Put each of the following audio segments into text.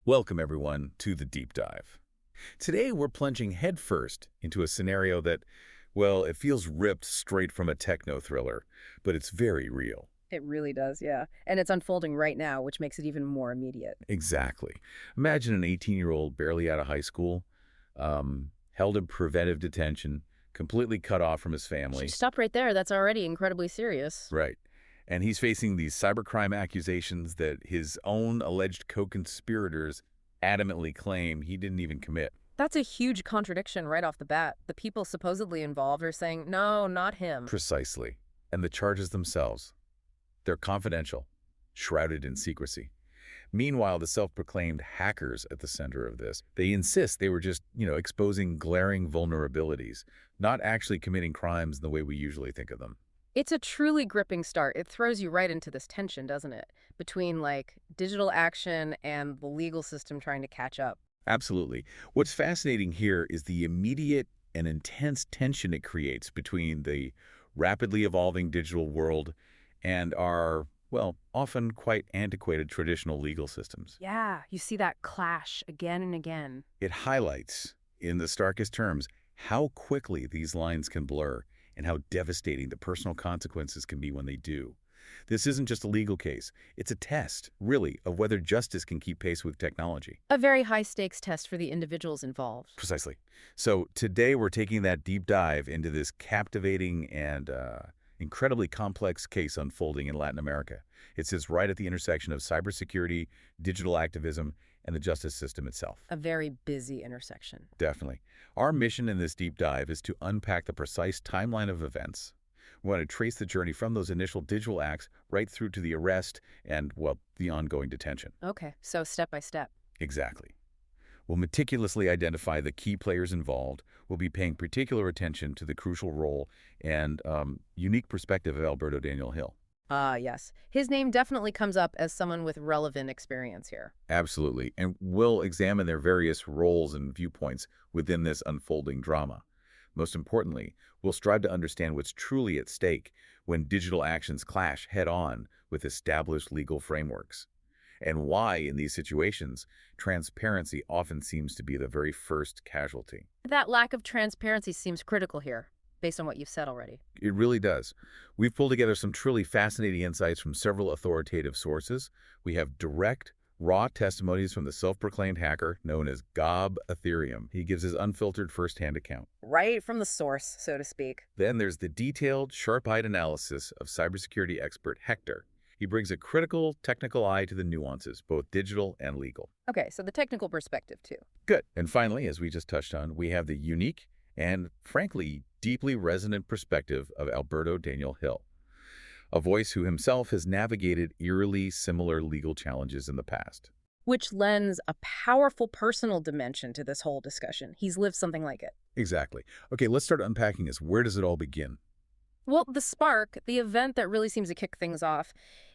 Welcome, everyone, to the Deep Dive. Today, we're plunging headfirst into a scenario that, well, it feels ripped straight from a techno thriller, but it's very real. It really does, yeah. And it's unfolding right now, which makes it even more immediate. Exactly. Imagine an 18-year-old barely out of high school, held in preventive detention, completely cut off from his family. Stop right there. That's already incredibly serious. Right. And he's facing these cybercrime accusations that his own alleged co-conspirators adamantly claim he didn't even commit. That's a huge contradiction right off the bat. The people supposedly involved are saying, no, not him. Precisely. And the charges themselves, they're confidential, shrouded in secrecy. Meanwhile, the self-proclaimed hackers at the center of this, they insist they were just, exposing glaring vulnerabilities, not actually committing crimes in the way we usually think of them. It's a truly gripping start. It throws you right into this tension, doesn't it? Between, digital action and the legal system trying to catch up. Absolutely. What's fascinating here is the immediate and intense tension it creates between the rapidly evolving digital world and our, well, often quite antiquated traditional legal systems. Yeah, you see that clash again and again. It highlights, in the starkest terms, how quickly these lines can blur and how devastating the personal consequences can be when they do. This isn't just a legal case. It's a test, really, of whether justice can keep pace with technology. A very high-stakes test for the individuals involved. Precisely. So today we're taking that deep dive into this captivating and incredibly complex case unfolding in Latin America. It sits right at the intersection of cybersecurity, digital activism, and the justice system itself. A very busy intersection. Definitely. Our mission in this deep dive is to unpack the precise timeline of events. We want to trace the journey from those initial digital acts right through to the arrest and, well, the ongoing detention. Okay, so step by step. Exactly. We'll meticulously identify the key players involved. We'll be paying particular attention to the crucial role and unique perspective of Alberto Daniel Hill. Yes. His name definitely comes up as someone with relevant experience here. Absolutely. And we'll examine their various roles and viewpoints within this unfolding drama. Most importantly, we'll strive to understand what's truly at stake when digital actions clash head-on with established legal frameworks, and why, in these situations, transparency often seems to be the very first casualty. That lack of transparency seems critical here, based on what you've said already. It really does. We've pulled together some truly fascinating insights from several authoritative sources. We have direct, raw testimonies from the self-proclaimed hacker known as Gob Ethereum. He gives his unfiltered first-hand account. Right from the source, so to speak. Then there's the detailed, sharp-eyed analysis of cybersecurity expert Hector. He brings a critical, technical eye to the nuances, both digital and legal. Okay, so the technical perspective, too. Good. And finally, as we just touched on, we have the unique and, frankly, deeply resonant perspective of Alberto Daniel Hill, a voice who himself has navigated eerily similar legal challenges in the past. Which lends a powerful personal dimension to this whole discussion. He's lived something like it. Exactly. Okay, let's start unpacking this. Where does it all begin? Well, the spark, the event that really seems to kick things off,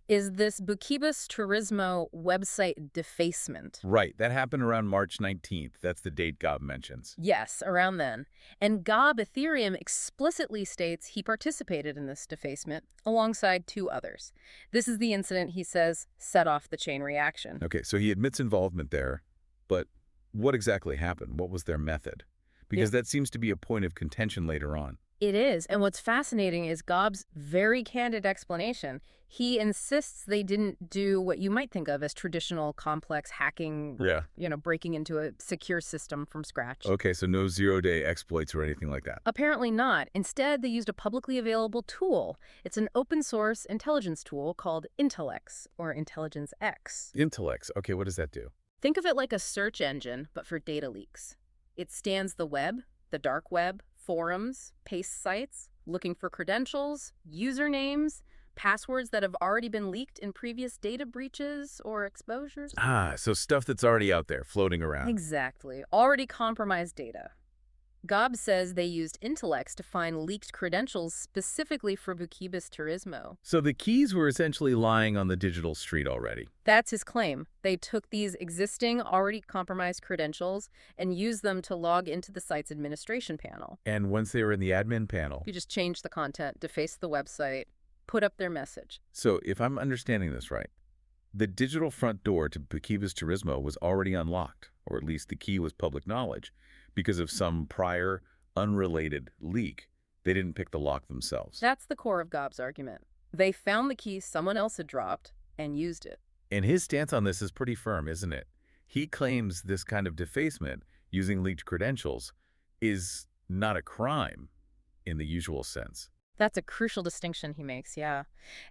is this Buquebus Turismo website defacement. Right. That happened around March 19th. That's the date Gob mentions. Yes, around then. And Gob Ethereum explicitly states he participated in this defacement alongside two others. This is the incident, he says, set off the chain reaction. Okay, so he admits involvement there, but what exactly happened? What was their method? Because that seems to be a point of contention later on. It is, and what's fascinating is Gob's very candid explanation. He insists they didn't do what you might think of as traditional complex hacking, breaking into a secure system from scratch. Okay, so no zero-day exploits or anything like that. Apparently not. Instead, they used a publicly available tool. It's an open-source intelligence tool called Intellex, or Intelligence X. Intellex. Okay, what does that do? Think of it like a search engine, but for data leaks. It scans the web, the dark web, forums, paste sites, looking for credentials, usernames, passwords that have already been leaked in previous data breaches or exposures. So stuff that's already out there, floating around. Exactly. Already compromised data. Gob says they used Intellex to find leaked credentials specifically for Buquebus Turismo. So the keys were essentially lying on the digital street already. That's his claim. They took these existing, already compromised credentials and used them to log into the site's administration panel. And once they were in the admin panel, You just change the content, deface the website, put up their message. so if I'm understanding this right, The digital front door to Bukiva's Turismo was already unlocked, or at least the key was public knowledge, because of some prior, unrelated leak. They didn't pick the lock themselves. That's the core of Gobb's argument. They found the key someone else had dropped and used it. And his stance on this is pretty firm, isn't it? He claims this kind of defacement, using leaked credentials, is not a crime in the usual sense. That's a crucial distinction he makes, yeah.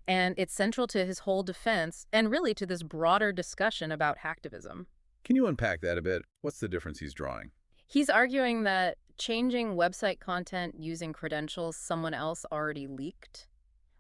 And it's central to his whole defense and really to this broader discussion about hacktivism. Can you unpack that a bit? What's the difference he's drawing? He's arguing that changing website content using credentials someone else already leaked,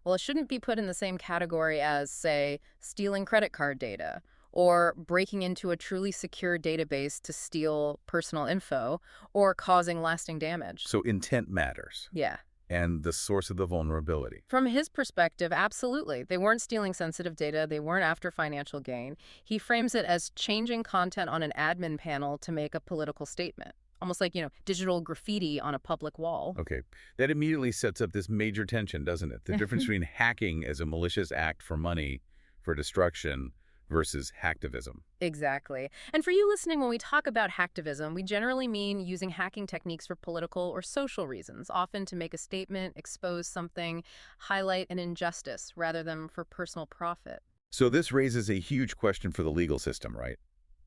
well, it shouldn't be put in the same category as, say, stealing credit card data or breaking into a truly secure database to steal personal info or causing lasting damage. So intent matters, Yeah. and the source of the vulnerability. From his perspective, absolutely. They weren't stealing sensitive data. They weren't after financial gain. He frames it as changing content on an admin panel to make a political statement. Almost like, digital graffiti on a public wall. Okay, that immediately sets up this major tension, doesn't it? The difference between hacking as a malicious act for money, for destruction, versus hacktivism. Exactly. And for you listening, when we talk about hacktivism, we generally mean using hacking techniques for political or social reasons, often to make a statement, expose something, highlight an injustice, rather than for personal profit. So this raises a huge question for the legal system, right?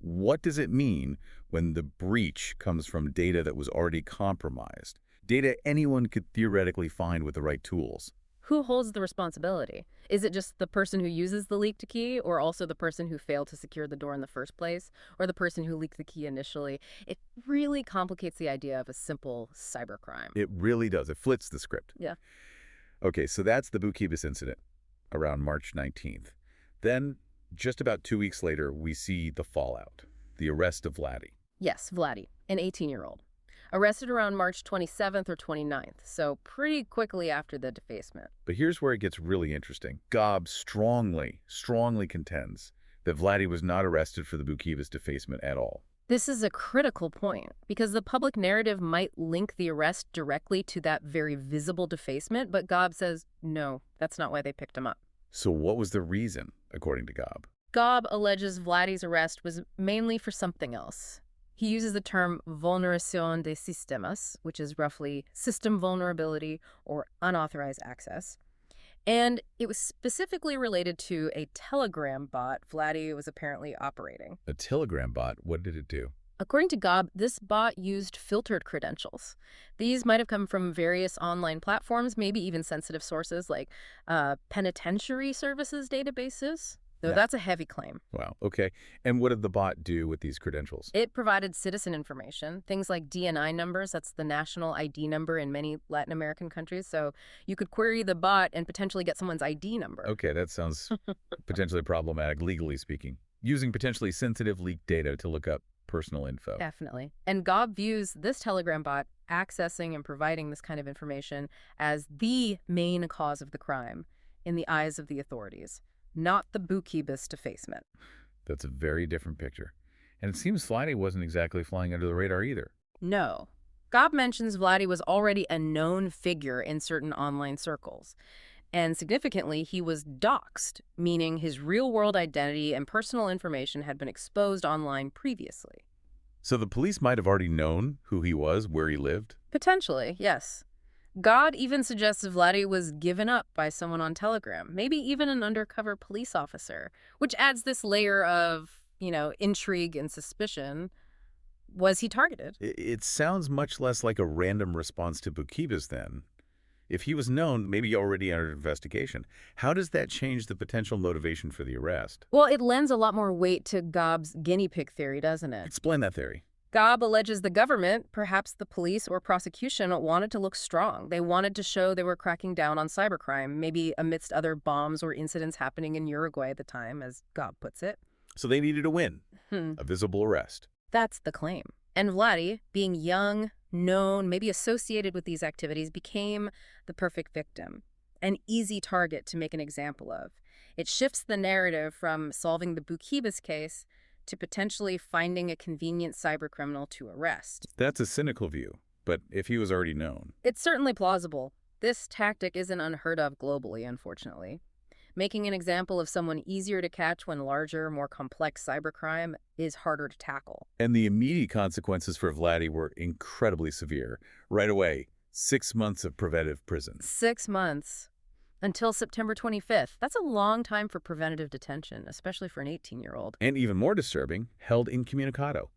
What does it mean when the breach comes from data that was already compromised? Data anyone could theoretically find with the right tools. Who holds the responsibility? Is it just the person who uses the leaked key, or also the person who failed to secure the door in the first place, or the person who leaked the key initially? It really complicates the idea of a simple cybercrime. It really does. It flips the script. Yeah. Okay, so that's the Bukibis incident around March 19th. Then, just about 2 weeks later, we see the fallout, the arrest of Vladdy. Yes, Vladdy, an 18-year-old. Arrested around March 27th or 29th, so pretty quickly after the defacement. But here's where it gets really interesting. Gob strongly contends that Vladdy was not arrested for the Bukibis defacement at all. This is a critical point, because the public narrative might link the arrest directly to that very visible defacement, but Gob says, no, that's not why they picked him up. So what was the reason, according to Gob? Gob alleges Vladdy's arrest was mainly for something else. He uses the term vulneración de sistemas, which is roughly system vulnerability or unauthorized access. And it was specifically related to a Telegram bot Vladdy was apparently operating. A Telegram bot? What did it do? According to Gob, this bot used filtered credentials. These might have come from various online platforms, maybe even sensitive sources like penitentiary services databases. Though Yeah. that's a heavy claim. Wow, okay. And what did the bot do with these credentials? It provided citizen information, things like DNI numbers. That's the national ID number in many Latin American countries. So you could query the bot and potentially get someone's ID number. Okay, that sounds potentially problematic, legally speaking. Using potentially sensitive leaked data to look up personal info. Definitely. And Gob views this Telegram bot accessing and providing this kind of information as the main cause of the crime in the eyes of the authorities, not the Bukibis defacement. That's a very different picture. And it seems Vladdy wasn't exactly flying under the radar either. No. Gob mentions Vladdy was already a known figure in certain online circles. And significantly, he was doxxed, meaning his real-world identity and personal information had been exposed online previously. So the police might have already known who he was, where he lived? Potentially, yes. God even suggests Vladdy was given up by someone on Telegram, maybe even an undercover police officer, which adds this layer of, intrigue and suspicion. Was he targeted? It sounds much less like a random response to Bukibis then. If he was known, maybe already under investigation, how does that change the potential motivation for the arrest? Well, it lends a lot more weight to Gob's guinea pig theory, doesn't it? Explain that theory. Gob alleges the government, perhaps the police or prosecution, wanted to look strong. They wanted to show they were cracking down on cybercrime, maybe amidst other bombs or incidents happening in Uruguay at the time, as Gob puts it. So they needed a win, a visible arrest. That's the claim. And Vladdy, being young, known, maybe associated with these activities, became the perfect victim, an easy target to make an example of. It shifts the narrative from solving the Bukibis case to potentially finding a convenient cybercriminal to arrest. That's a cynical view, but if he was already known. It's certainly plausible. This tactic isn't unheard of globally, unfortunately. Making an example of someone easier to catch when larger, more complex cybercrime is harder to tackle. And the immediate consequences for Vladdy were incredibly severe. Right away, 6 months of preventive prison. 6 months until September 25th. That's a long time for preventative detention, especially for an 18-year-old. And even more disturbing, held incommunicado.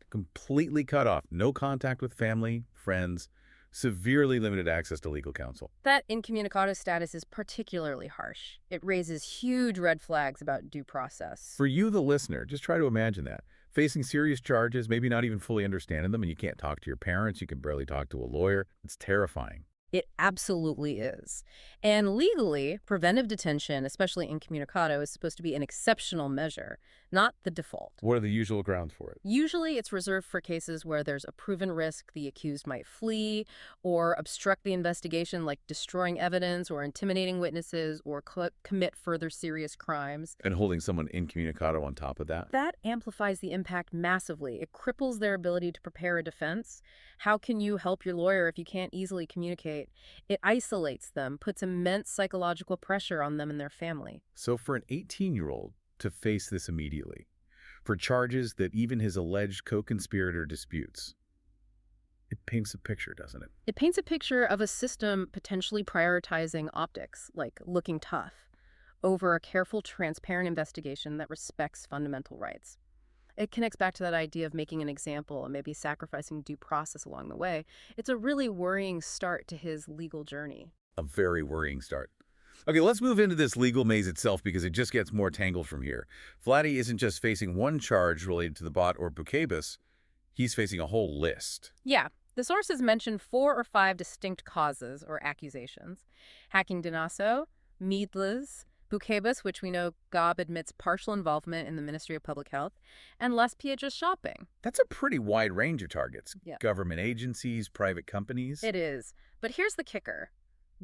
Completely cut off, no contact with family, friends, severely limited access to legal counsel. That incommunicado status is particularly harsh. It raises huge red flags about due process. For you, the listener, just try to imagine that. Facing serious charges, maybe not even fully understanding them, and you can't talk to your parents, you can barely talk to a lawyer. It's terrifying. It absolutely is. And legally, preventive detention, especially incommunicado, is supposed to be an exceptional measure, not the default. What are the usual grounds for it? Usually, it's reserved for cases where there's a proven risk the accused might flee or obstruct the investigation, like destroying evidence or intimidating witnesses or commit further serious crimes. And holding someone incommunicado on top of that? That amplifies the impact massively. It cripples their ability to prepare a defense. How can you help your lawyer if you can't easily communicate? It isolates them, puts immense psychological pressure on them and their family. So for an 18-year-old to face this immediately, for charges that even his alleged co-conspirator disputes, it paints a picture, doesn't it? It paints a picture of a system potentially prioritizing optics, like looking tough, over a careful, transparent investigation that respects fundamental rights. It connects back to that idea of making an example and maybe sacrificing due process along the way. It's a really worrying start to his legal journey. A very worrying start. Okay, let's move into this legal maze itself because it just gets more tangled from here. Vladdy isn't just facing one charge related to the bot or Bukebus, he's facing a whole list. Yeah, the sources mention 4 or 5 distinct causes or accusations. Hacking Denaso, Meadlas, Bukebus, which we know Gob admits partial involvement in the Ministry of Public Health, and Las Piedras shopping. That's a pretty wide range of targets. Yeah. Government agencies, private companies. It is. But here's the kicker.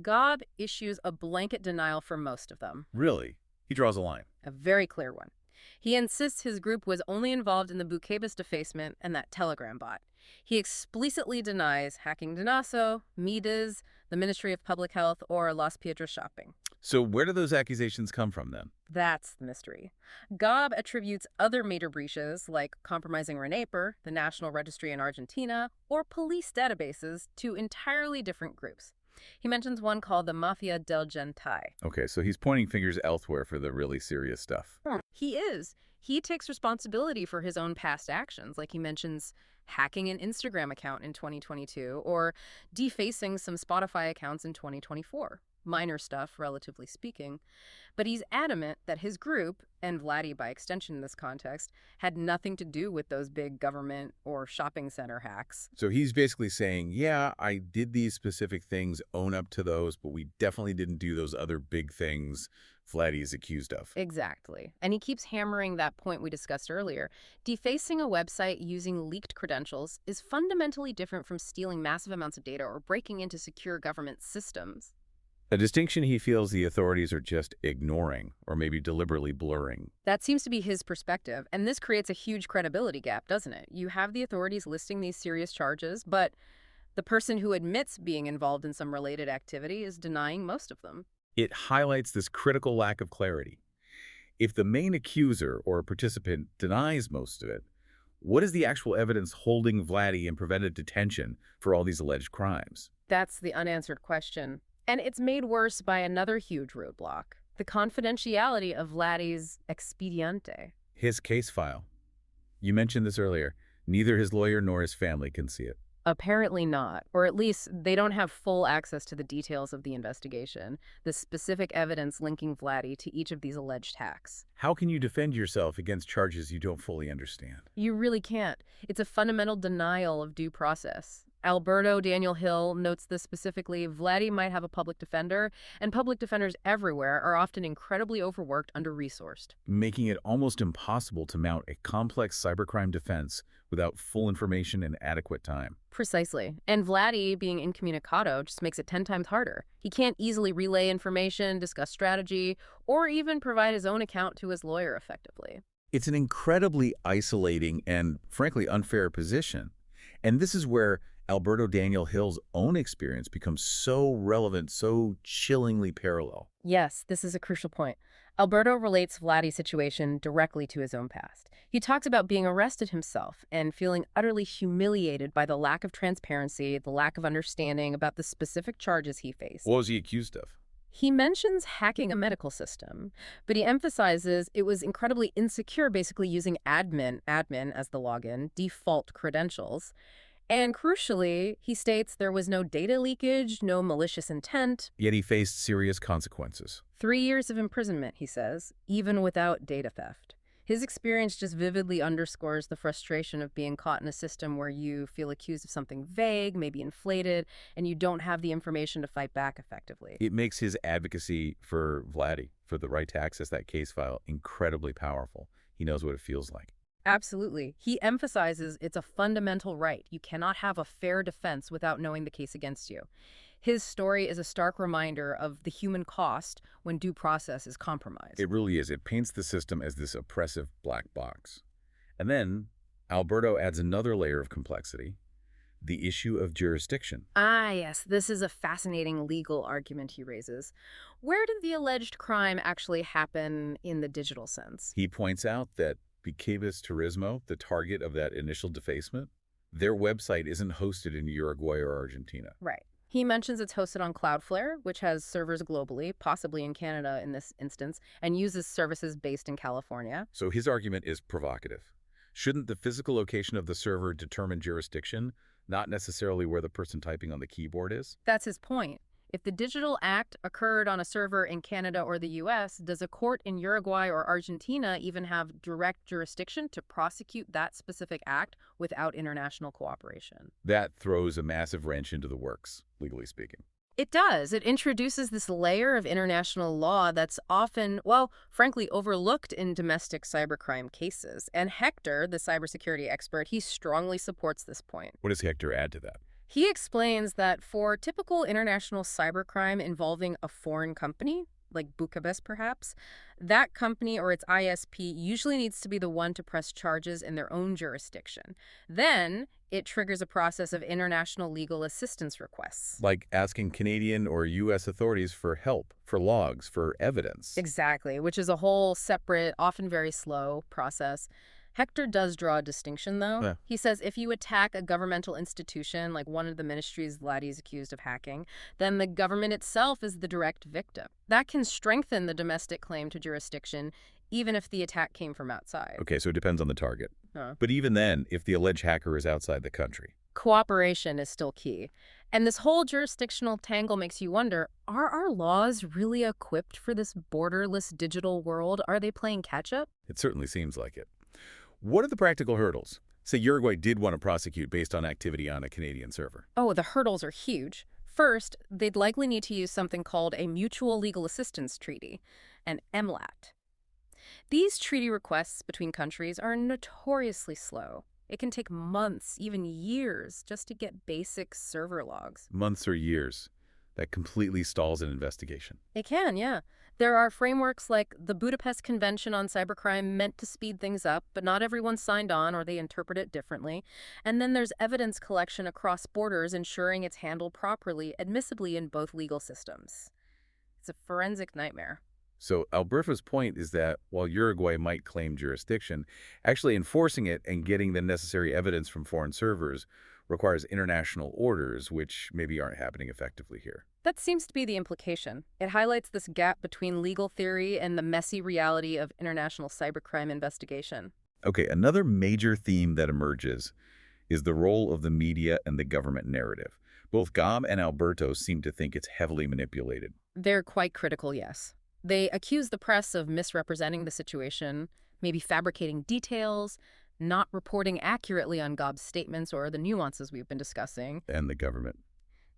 Gob issues a blanket denial for most of them. Really? He draws a line. A very clear one. He insists his group was only involved in the Bukebus defacement and that Telegram bot. He explicitly denies Hacking Denaso, Midas, the Ministry of Public Health, or Las Piedras shopping. So where do those accusations come from then? That's the mystery. Gob attributes other major breaches, like compromising RENAPER, the National Registry in Argentina, or police databases, to entirely different groups. He mentions one called the Mafia del Gentile. Okay, so he's pointing fingers elsewhere for the really serious stuff. He is. He takes responsibility for his own past actions, like he mentions hacking an Instagram account in 2022 or defacing some Spotify accounts in 2024. Minor stuff, relatively speaking. But he's adamant that his group, and Vladdy by extension in this context, had nothing to do with those big government or shopping center hacks. So he's basically saying, yeah, I did these specific things, own up to those, but we definitely didn't do those other big things Vladdy is accused of. Exactly. And he keeps hammering that point we discussed earlier. Defacing a website using leaked credentials is fundamentally different from stealing massive amounts of data or breaking into secure government systems. A distinction he feels the authorities are just ignoring or maybe deliberately blurring. That seems to be his perspective, and this creates a huge credibility gap, doesn't it? You have the authorities listing these serious charges, but the person who admits being involved in some related activity is denying most of them. It highlights this critical lack of clarity. If the main accuser or participant denies most of it, what is the actual evidence holding Vladdy in preventive detention for all these alleged crimes? That's the unanswered question. And it's made worse by another huge roadblock, the confidentiality of Vladdy's expediente. His case file. You mentioned this earlier. Neither his lawyer nor his family can see it. Apparently not, or at least they don't have full access to the details of the investigation, the specific evidence linking Vladdy to each of these alleged hacks. How can you defend yourself against charges you don't fully understand? You really can't. It's a fundamental denial of due process. Alberto Daniel Hill notes this specifically. Vladdy might have a public defender, and public defenders everywhere are often incredibly overworked, under-resourced. Making it almost impossible to mount a complex cybercrime defense without full information and adequate time. Precisely. And Vladdy, being incommunicado, just makes it 10 times harder. He can't easily relay information, discuss strategy, or even provide his own account to his lawyer effectively. It's an incredibly isolating and, frankly, unfair position. And this is where Alberto Daniel Hill's own experience becomes so relevant, so chillingly parallel. Yes, this is a crucial point. Alberto relates Vladdy's situation directly to his own past. He talks about being arrested himself and feeling utterly humiliated by the lack of transparency, the lack of understanding about the specific charges he faced. What was he accused of? He mentions hacking a medical system, but he emphasizes it was incredibly insecure, basically using admin as the login, default credentials. And crucially, he states there was no data leakage, no malicious intent. Yet he faced serious consequences. 3 years of imprisonment, he says, even without data theft. His experience just vividly underscores the frustration of being caught in a system where you feel accused of something vague, maybe inflated, and you don't have the information to fight back effectively. It makes his advocacy for Vladdy, for the right to access that case file, incredibly powerful. He knows what it feels like. Absolutely. He emphasizes it's a fundamental right. You cannot have a fair defense without knowing the case against you. His story is a stark reminder of the human cost when due process is compromised. It really is. It paints the system as this oppressive black box. And then Alberto adds another layer of complexity, the issue of jurisdiction. Ah, yes, this is a fascinating legal argument he raises. Where did the alleged crime actually happen in the digital sense? He points out that Piquebus Turismo, the target of that initial defacement, their website isn't hosted in Uruguay or Argentina. Right. He mentions it's hosted on Cloudflare, which has servers globally, possibly in Canada in this instance, and uses services based in California. So his argument is provocative. Shouldn't the physical location of the server determine jurisdiction, not necessarily where the person typing on the keyboard is? That's his point. If the digital act occurred on a server in Canada or the US, does a court in Uruguay or Argentina even have direct jurisdiction to prosecute that specific act without international cooperation? That throws a massive wrench into the works, legally speaking. It does. It introduces this layer of international law that's often, well, frankly, overlooked in domestic cybercrime cases. And Hector, the cybersecurity expert, he strongly supports this point. What does Hector add to that? He explains that for typical international cybercrime involving a foreign company, like Bucharest perhaps, that company or its ISP usually needs to be the one to press charges in their own jurisdiction. Then it triggers a process of international legal assistance requests. Like asking Canadian or U.S. authorities for help, for logs, for evidence. Exactly, which is a whole separate, often very slow process. Hector does draw a distinction, though. Yeah. He says if you attack a governmental institution, like one of the ministries Vladdy is accused of hacking, then the government itself is the direct victim. That can strengthen the domestic claim to jurisdiction, even if the attack came from outside. Okay, so it depends on the target. Huh. But even then, if the alleged hacker is outside the country. Cooperation is still key. And this whole jurisdictional tangle makes you wonder, are our laws really equipped for this borderless digital world? Are they playing catch-up? It certainly seems like it. What are the practical hurdles? Say Uruguay did want to prosecute based on activity on a Canadian server. Oh, the hurdles are huge. First, they'd likely need to use something called a Mutual Legal Assistance Treaty, an MLAT. These treaty requests between countries are notoriously slow. It can take months, even years, just to get basic server logs. Months or years. That completely stalls an investigation. It can, yeah. There are frameworks like the Budapest Convention on Cybercrime meant to speed things up, but not everyone signed on or they interpret it differently. And then there's evidence collection across borders ensuring it's handled properly, admissibly in both legal systems. It's a forensic nightmare. So Alberto's point is that while Uruguay might claim jurisdiction, actually enforcing it and getting the necessary evidence from foreign servers requires international orders, which maybe aren't happening effectively here. That seems to be the implication. It highlights this gap between legal theory and the messy reality of international cybercrime investigation. Okay, another major theme that emerges is the role of the media and the government narrative. Both Gam and Alberto seem to think it's heavily manipulated. They're quite critical, yes. They accuse the press of misrepresenting the situation, maybe fabricating details, not reporting accurately on Gob's statements or the nuances we've been discussing. And the government.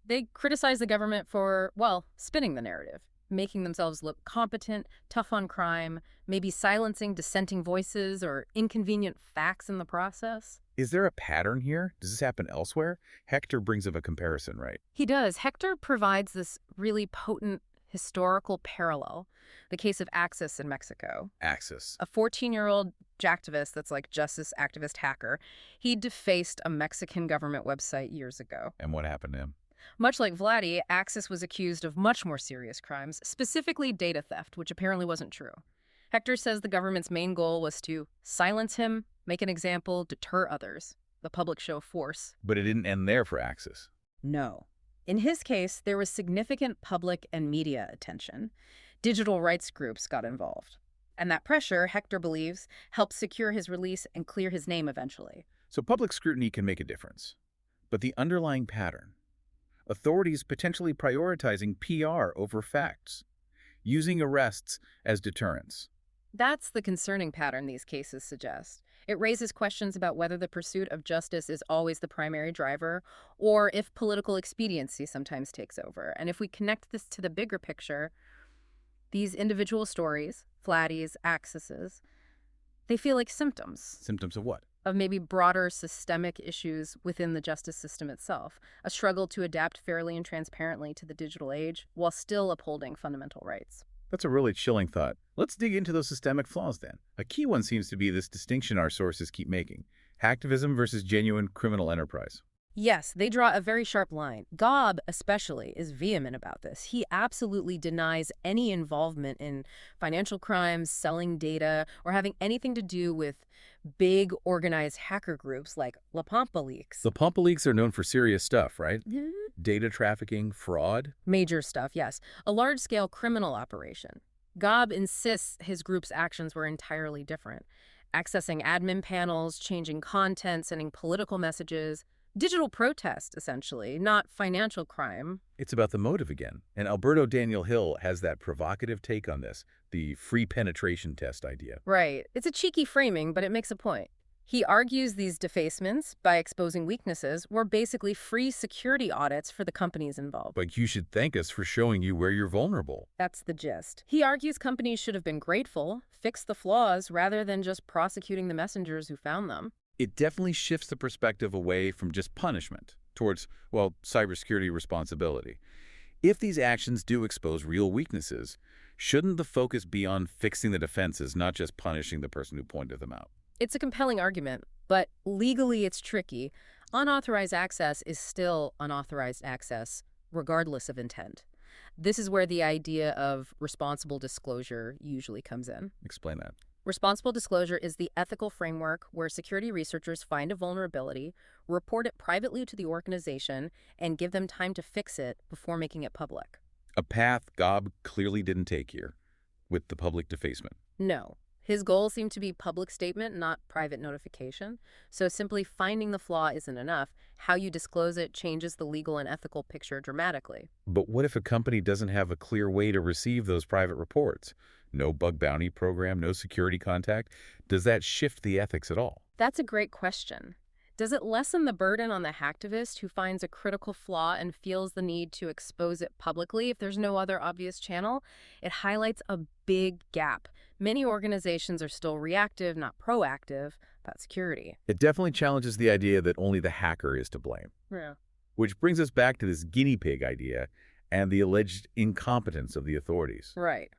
They criticize the government for, well, spinning the narrative, making themselves look competent, tough on crime, maybe silencing dissenting voices or inconvenient facts in the process. Is there a pattern here? Does this happen elsewhere? Hector brings up a comparison, right? He does. Hector provides this really potent historical parallel, the case of Axis in Mexico. Axis. A 14-year-old jacktivist that's like justice activist hacker, he defaced a Mexican government website years ago. And what happened to him? Much like Vladdy, Axis was accused of much more serious crimes, specifically data theft, which apparently wasn't true. Hector says the government's main goal was to silence him, make an example, deter others. The public show of force. But it didn't end there for Axis. No. In his case, there was significant public and media attention. Digital rights groups got involved. And that pressure, Hector believes, helped secure his release and clear his name eventually. So public scrutiny can make a difference. But the underlying pattern, authorities potentially prioritizing PR over facts, using arrests as deterrents. That's the concerning pattern these cases suggest. It raises questions about whether the pursuit of justice is always the primary driver, or if political expediency sometimes takes over. And if we connect this to the bigger picture, these individual stories, Vladdy's, Axis's, they feel like symptoms. Symptoms of what? Of maybe broader systemic issues within the justice system itself, a struggle to adapt fairly and transparently to the digital age while still upholding fundamental rights. That's a really chilling thought. Let's dig into those systemic flaws then. A key one seems to be this distinction our sources keep making. Hacktivism versus genuine criminal enterprise. Yes, they draw a very sharp line. Gob, especially, is vehement about this. He absolutely denies any involvement in financial crimes, selling data, or having anything to do with big organized hacker groups like La Pampa Leaks. The Pampa Leaks are known for serious stuff, right? Data trafficking, fraud. Major stuff, yes. A large-scale criminal operation. Gob insists his group's actions were entirely different. Accessing admin panels, changing content, sending political messages. Digital protest, essentially, not financial crime. It's about the motive again. And Alberto Daniel Hill has that provocative take on this, the free penetration test idea. Right. It's a cheeky framing, but it makes a point. He argues these defacements, by exposing weaknesses, were basically free security audits for the companies involved. But you should thank us for showing you where you're vulnerable. That's the gist. He argues companies should have been grateful, fixed the flaws, rather than just prosecuting the messengers who found them. It definitely shifts the perspective away from just punishment towards, well, cybersecurity responsibility. If these actions do expose real weaknesses, shouldn't the focus be on fixing the defenses, not just punishing the person who pointed them out? It's a compelling argument, but legally it's tricky. Unauthorized access is still unauthorized access, regardless of intent. This is where the idea of responsible disclosure usually comes in. Explain that. Responsible disclosure is the ethical framework where security researchers find a vulnerability, report it privately to the organization, and give them time to fix it before making it public. A path Gob clearly didn't take here, with the public defacement. No. His goal seemed to be public statement, not private notification. So simply finding the flaw isn't enough. How you disclose it changes the legal and ethical picture dramatically. But what if a company doesn't have a clear way to receive those private reports? No bug bounty program, no security contact? Does that shift the ethics at all? That's a great question. Does it lessen the burden on the hacktivist who finds a critical flaw and feels the need to expose it publicly if there's no other obvious channel? It highlights a big gap. Many organizations are still reactive, not proactive, about security. It definitely challenges the idea that only the hacker is to blame. Yeah. Which brings us back to this guinea pig idea and the alleged incompetence of the authorities. Right.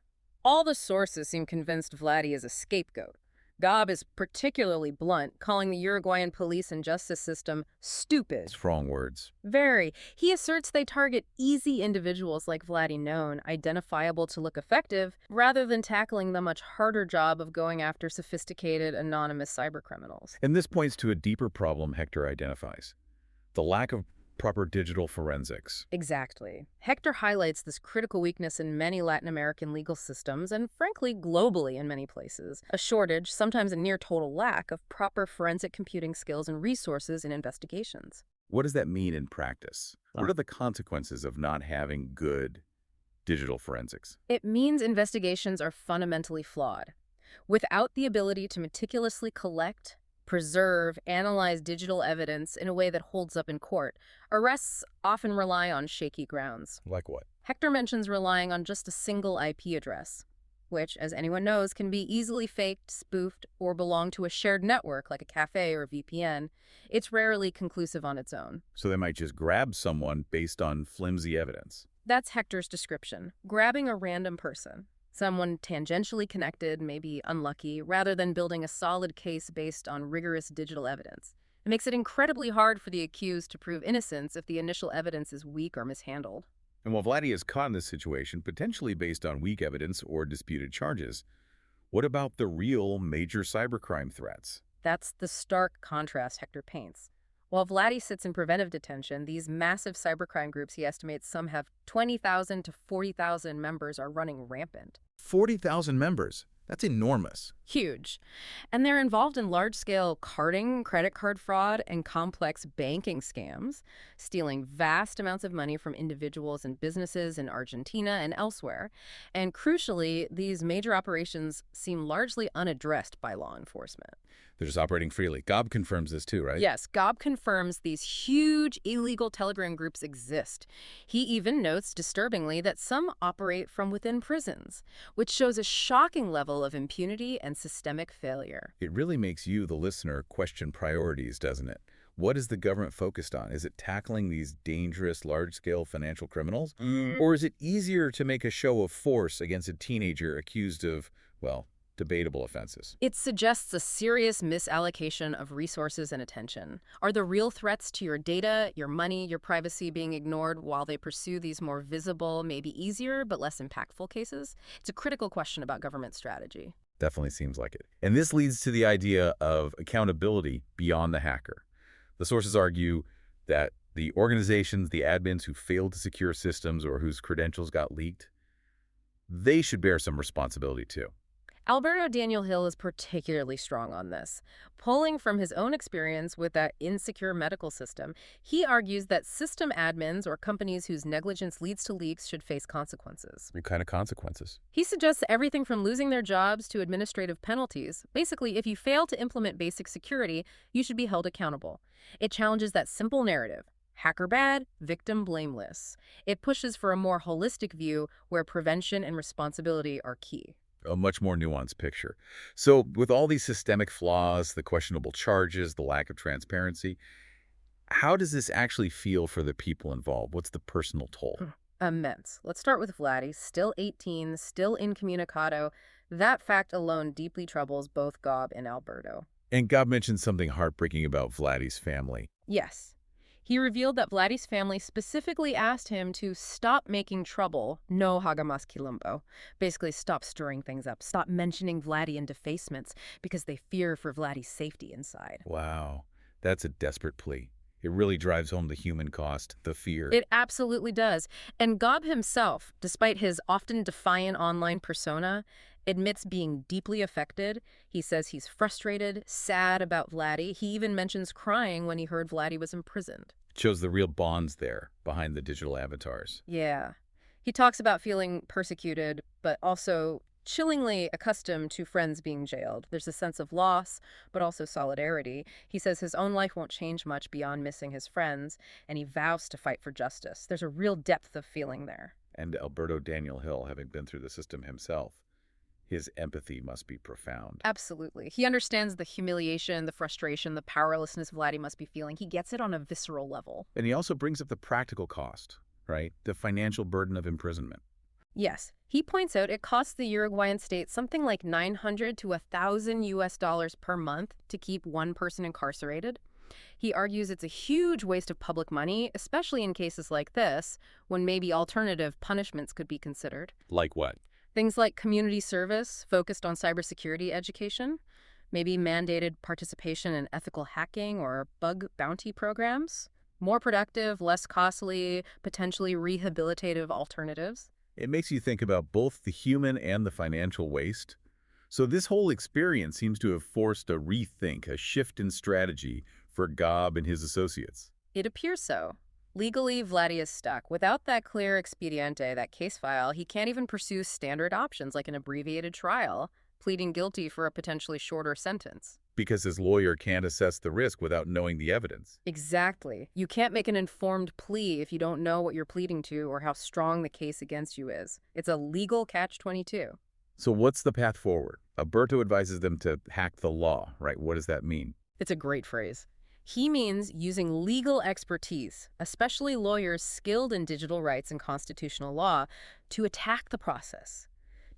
All the sources seem convinced Vladdy is a scapegoat. Gob is particularly blunt, calling the Uruguayan police and justice system stupid. Strong words. Very. He asserts they target easy individuals like Vladdy known, identifiable to look effective, rather than tackling the much harder job of going after sophisticated, anonymous cybercriminals. And this points to a deeper problem Hector identifies: the lack of proper digital forensics. Exactly. Hector highlights this critical weakness in many Latin American legal systems and, frankly, globally in many places. A shortage, sometimes a near total lack, of proper forensic computing skills and resources in investigations. What does that mean in practice? What are the consequences of not having good digital forensics? It means investigations are fundamentally flawed. Without the ability to meticulously collect, preserve, analyze digital evidence in a way that holds up in court, arrests often rely on shaky grounds. Like what? Hector mentions relying on just a single IP address, which, as anyone knows, can be easily faked, spoofed, or belong to a shared network like a cafe or a VPN. It's rarely conclusive on its own. So they might just grab someone based on flimsy evidence. That's Hector's description, grabbing a random person. Someone tangentially connected, maybe unlucky, rather than building a solid case based on rigorous digital evidence. It makes it incredibly hard for the accused to prove innocence if the initial evidence is weak or mishandled. And while Vladdy is caught in this situation, potentially based on weak evidence or disputed charges, what about the real major cybercrime threats? That's the stark contrast Hector paints. While Vladdy sits in preventive detention, these massive cybercrime groups he estimates some have 20,000 to 40,000 members are running rampant. 40,000 members. That's enormous. Huge. And they're involved in large-scale carding, credit card fraud, and complex banking scams, stealing vast amounts of money from individuals and businesses in Argentina and elsewhere. And crucially, these major operations seem largely unaddressed by law enforcement. They're just operating freely. Gob confirms this too, right? Yes, Gob confirms these huge illegal Telegram groups exist. He even notes, disturbingly, that some operate from within prisons, which shows a shocking level of impunity and systemic failure. It really makes you, the listener, question priorities, doesn't it? What is the government focused on? Is it tackling these dangerous, large-scale financial criminals? Or is it easier to make a show of force against a teenager accused of, well, debatable offenses? It suggests a serious misallocation of resources and attention. Are the real threats to your data, your money, your privacy being ignored while they pursue these more visible, maybe easier, but less impactful cases? It's a critical question about government strategy. Definitely seems like it. And this leads to the idea of accountability beyond the hacker. The sources argue that the organizations, the admins who failed to secure systems or whose credentials got leaked, they should bear some responsibility too. Alberto Daniel Hill is particularly strong on this. Pulling from his own experience with that insecure medical system, he argues that system admins or companies whose negligence leads to leaks should face consequences. What kind of consequences? He suggests everything from losing their jobs to administrative penalties. Basically, if you fail to implement basic security, you should be held accountable. It challenges that simple narrative: hacker bad, victim blameless. It pushes for a more holistic view where prevention and responsibility are key. A much more nuanced picture. So with all these systemic flaws, the questionable charges, the lack of transparency, how does this actually feel for the people involved? What's the personal toll? Immense. Let's start with Vladdy, still 18, still incommunicado. That fact alone deeply troubles both Gob and Alberto. And Gob mentioned something heartbreaking about Vladdy's family. Yes. He revealed that Vladdy's family specifically asked him to stop making trouble, no haga más quilombo. Basically, stop stirring things up, stop mentioning Vladdy in defacements because they fear for Vladdy's safety inside. Wow, that's a desperate plea. It really drives home the human cost, the fear. It absolutely does. And Gob himself, despite his often defiant online persona, admits being deeply affected. He says he's frustrated, sad about Vladdy. He even mentions crying when he heard Vladdy was imprisoned. It shows the real bonds there behind the digital avatars. Yeah. He talks about feeling persecuted, but also chillingly accustomed to friends being jailed. There's a sense of loss, but also solidarity. He says his own life won't change much beyond missing his friends, and he vows to fight for justice. There's a real depth of feeling there. And Alberto Daniel Hill, having been through the system himself, his empathy must be profound. Absolutely. He understands the humiliation, the frustration, the powerlessness Vladdy must be feeling. He gets it on a visceral level. And he also brings up the practical cost, right? The financial burden of imprisonment. Yes. He points out it costs the Uruguayan state something like $900 to $1,000 per month to keep one person incarcerated. He argues it's a huge waste of public money, especially in cases like this, when maybe alternative punishments could be considered. Like what? Things like community service focused on cybersecurity education, maybe mandated participation in ethical hacking or bug bounty programs, more productive, less costly, potentially rehabilitative alternatives. It makes you think about both the human and the financial waste. So this whole experience seems to have forced a rethink, a shift in strategy for Gob and his associates. It appears so. Legally, Vladdy is stuck. Without that clear expediente, that case file, he can't even pursue standard options like an abbreviated trial, pleading guilty for a potentially shorter sentence. Because his lawyer can't assess the risk without knowing the evidence. Exactly. You can't make an informed plea if you don't know what you're pleading to or how strong the case against you is. It's a legal catch-22. So what's the path forward? Alberto advises them to hack the law, right? What does that mean? It's a great phrase. He means using legal expertise, especially lawyers skilled in digital rights and constitutional law, to attack the process,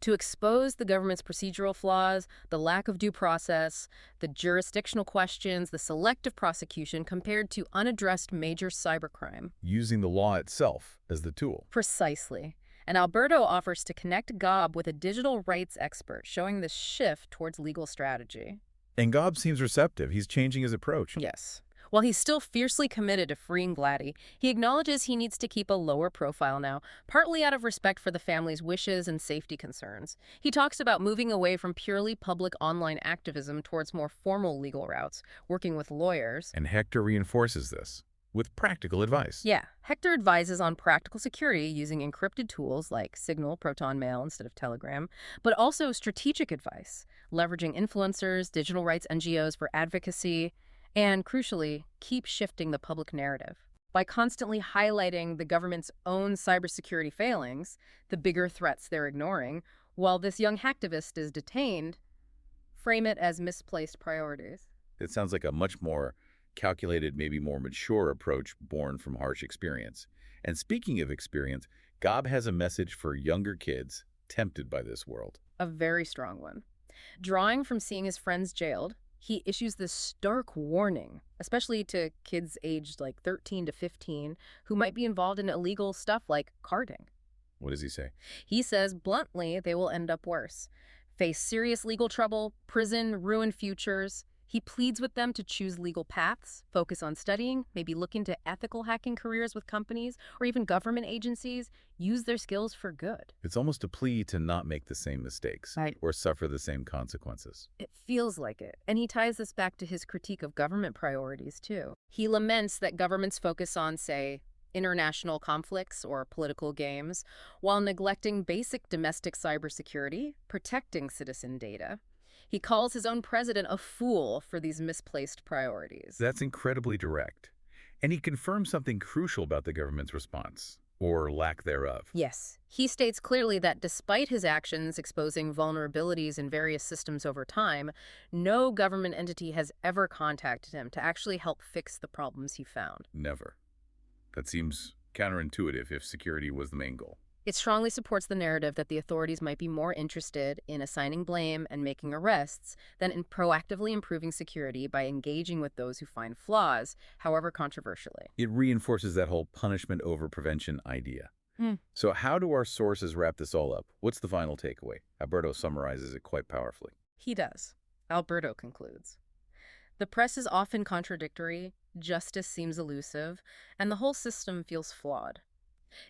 to expose the government's procedural flaws, the lack of due process, the jurisdictional questions, the selective prosecution compared to unaddressed major cybercrime. Using the law itself as the tool. Precisely. And Alberto offers to connect Gob with a digital rights expert, showing this shift towards legal strategy. And Gobb seems receptive. He's changing his approach. Yes. While he's still fiercely committed to freeing Gladdy, he acknowledges he needs to keep a lower profile now, partly out of respect for the family's wishes and safety concerns. He talks about moving away from purely public online activism towards more formal legal routes, working with lawyers. And Hector reinforces this with practical advice. Yeah, Hector advises on practical security using encrypted tools like Signal, Proton Mail instead of Telegram, but also strategic advice, leveraging influencers, digital rights NGOs for advocacy, and, crucially, keep shifting the public narrative. By constantly highlighting the government's own cybersecurity failings, the bigger threats they're ignoring, while this young hacktivist is detained, frame it as misplaced priorities. It sounds like a much more calculated, maybe more mature approach born from harsh experience. And speaking of experience, Gob has a message for younger kids tempted by this world. A very strong one. Drawing from seeing his friends jailed, he issues this stark warning, especially to kids aged like 13 to 15 who might be involved in illegal stuff like carding. What does he say? He says bluntly they will end up worse, face serious legal trouble, prison, ruined futures. He pleads with them to choose legal paths, focus on studying, maybe look into ethical hacking careers with companies or even government agencies, use their skills for good. It's almost a plea to not make the same mistakes Right. or suffer the same consequences. It feels like it. And he ties this back to his critique of government priorities, too. He laments that governments focus on, say, international conflicts or political games, while neglecting basic domestic cybersecurity, protecting citizen data. He calls his own president a fool for these misplaced priorities. That's incredibly direct. And he confirms something crucial about the government's response, or lack thereof. Yes, he states clearly that despite his actions exposing vulnerabilities in various systems over time, no government entity has ever contacted him to actually help fix the problems he found. Never. That seems counterintuitive if security was the main goal. It strongly supports the narrative that the authorities might be more interested in assigning blame and making arrests than in proactively improving security by engaging with those who find flaws, however controversially. It reinforces that whole punishment over prevention idea. Hmm. So how do our sources wrap this all up? What's the final takeaway? Alberto summarizes it quite powerfully. He does. Alberto concludes. The press is often contradictory, justice seems elusive, and the whole system feels flawed.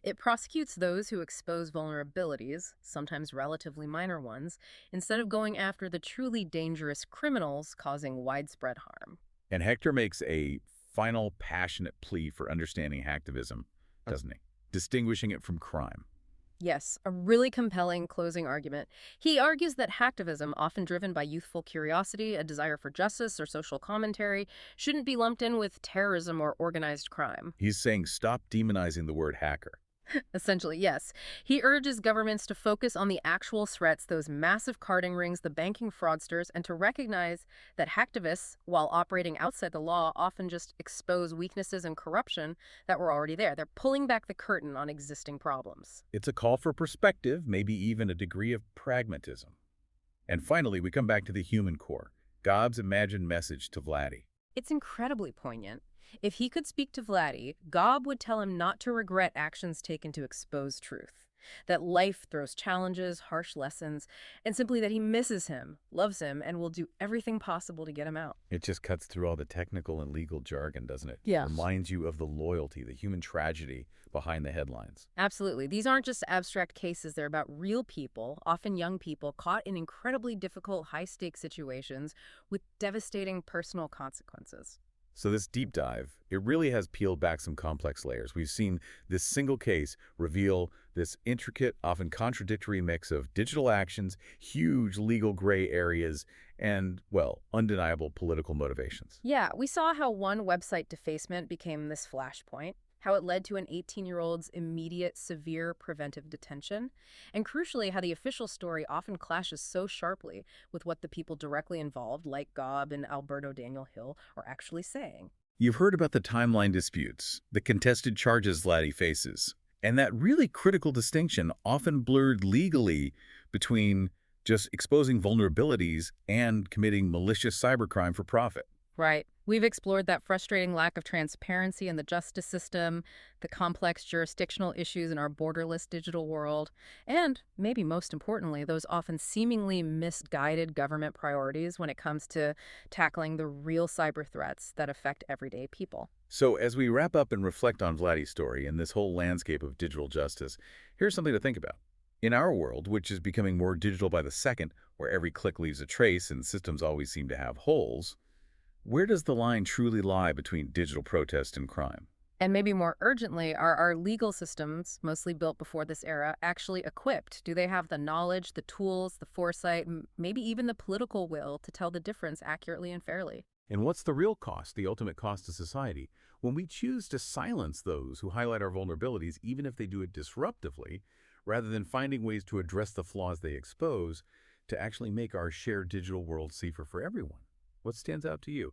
It prosecutes those who expose vulnerabilities, sometimes relatively minor ones, instead of going after the truly dangerous criminals causing widespread harm. And Hector makes a final passionate plea for understanding hacktivism, doesn't he? Distinguishing it from crime. Yes, a really compelling closing argument. He argues that hacktivism, often driven by youthful curiosity, a desire for justice, or social commentary, shouldn't be lumped in with terrorism or organized crime. He's saying stop demonizing the word hacker. Essentially, yes. He urges governments to focus on the actual threats, those massive carding rings, the banking fraudsters, and to recognize that hacktivists, while operating outside the law, often just expose weaknesses and corruption that were already there. They're pulling back the curtain on existing problems. It's a call for perspective, maybe even a degree of pragmatism. And finally, we come back to the human core, Gob's imagined message to Vladdy. It's incredibly poignant. If he could speak to Vladdy, Gob would tell him not to regret actions taken to expose truth, that life throws challenges, harsh lessons, and simply that he misses him, loves him, and will do everything possible to get him out. It just cuts through all the technical and legal jargon, doesn't it? Yeah. Reminds you of the loyalty, the human tragedy behind the headlines. Absolutely. These aren't just abstract cases. They're about real people, often young people, caught in incredibly difficult, high-stakes situations with devastating personal consequences. So this deep dive, it really has peeled back some complex layers. We've seen this single case reveal this intricate, often contradictory mix of digital actions, huge legal gray areas, and, well, undeniable political motivations. Yeah, we saw how one website defacement became this flashpoint, how it led to an 18-year-old's immediate, severe preventive detention, and crucially, how the official story often clashes so sharply with what the people directly involved, like Gob and Alberto Daniel Hill, are actually saying. You've heard about the timeline disputes, the contested charges Vladdy faces, and that really critical distinction often blurred legally between just exposing vulnerabilities and committing malicious cybercrime for profit. Right. We've explored that frustrating lack of transparency in the justice system, the complex jurisdictional issues in our borderless digital world, and, maybe most importantly, those often seemingly misguided government priorities when it comes to tackling the real cyber threats that affect everyday people. So as we wrap up and reflect on Vladdy's story and this whole landscape of digital justice, here's something to think about. In our world, which is becoming more digital by the second, where every click leaves a trace and systems always seem to have holes, where does the line truly lie between digital protest and crime? And maybe more urgently, are our legal systems, mostly built before this era, actually equipped? Do they have the knowledge, the tools, the foresight, maybe even the political will to tell the difference accurately and fairly? And what's the real cost, the ultimate cost to society, when we choose to silence those who highlight our vulnerabilities, even if they do it disruptively, rather than finding ways to address the flaws they expose to actually make our shared digital world safer for everyone? What stands out to you?